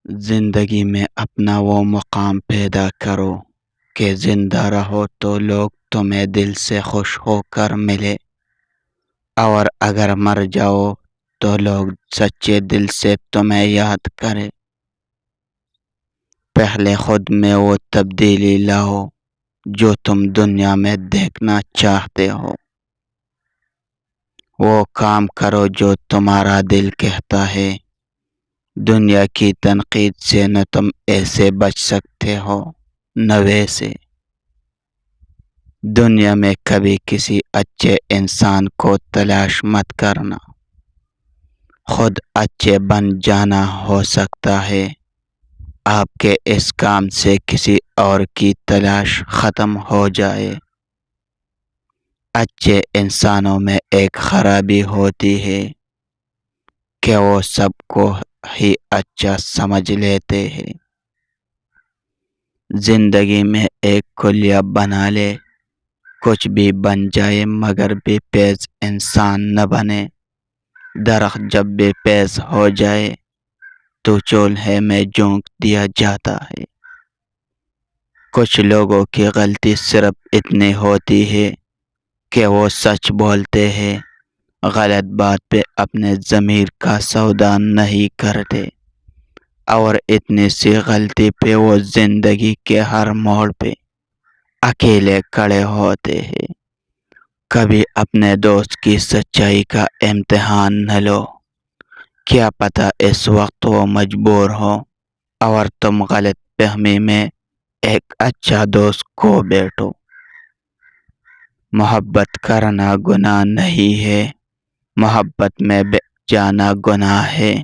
زندگی میں اپنا وہ مقام پیدا کرو کہ زندہ رہو تو لوگ تمہیں دل سے خوش ہو کر ملے، اور اگر مر جاؤ تو لوگ سچے دل سے تمہیں یاد کرے۔ پہلے خود میں وہ تبدیلی لاؤ جو تم دنیا میں دیکھنا چاہتے ہو۔ وہ کام کرو جو تمہارا دل کہتا ہے۔ دنیا کی تنقید سے نہ تم ایسے بچ سکتے ہو نہ ویسے۔ دنیا میں کبھی کسی اچھے انسان کو تلاش مت کرنا، خود اچھے بن جانا۔ ہو سکتا ہے آپ کے اس کام سے کسی اور کی تلاش ختم ہو جائے۔ اچھے انسانوں میں ایک خرابی ہوتی ہے کہ وہ سب کو ہی اچھا سمجھ لیتے ہیں۔ زندگی میں ایک کلیہ بنا لے، کچھ بھی بن جائے مگر بے پیز انسان نہ بنے۔ درخت جب بے پیز ہو جائے تو چولہے میں جھونک دیا جاتا ہے۔ کچھ لوگوں کی غلطی صرف اتنی ہوتی ہے کہ وہ سچ بولتے ہیں، غلط بات پہ اپنے ضمیر کا سودا نہیں کرتے، اور اتنی سی غلطی پہ وہ زندگی کے ہر موڑ پہ اکیلے کھڑے ہوتے ہیں۔ کبھی اپنے دوست کی سچائی کا امتحان نہ لو، کیا پتہ اس وقت وہ مجبور ہو اور تم غلط فہمی میں ایک اچھا دوست کھو بیٹھو۔ محبت کرنا گناہ نہیں ہے، محبت میں بہہ جانا گناہ ہے۔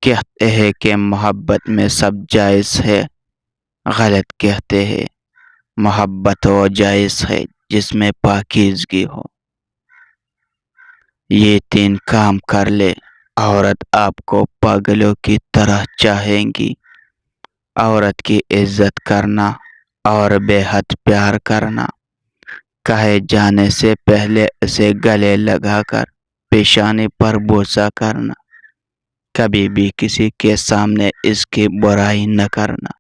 کہتے ہیں کہ محبت میں سب جائز ہے، غلط کہتے ہیں۔ محبت وہ جائز ہے جس میں پاکیزگی ہو۔ یہ 3 کام کر لے، عورت آپ کو پاگلوں کی طرح چاہیں گی۔ عورت کی عزت کرنا اور بے حد پیار کرنا، کہے جانے سے پہلے اسے گلے لگا کر پیشانی پر بوسہ کرنا، کبھی بھی کسی کے سامنے اس کی برائی نہ کرنا۔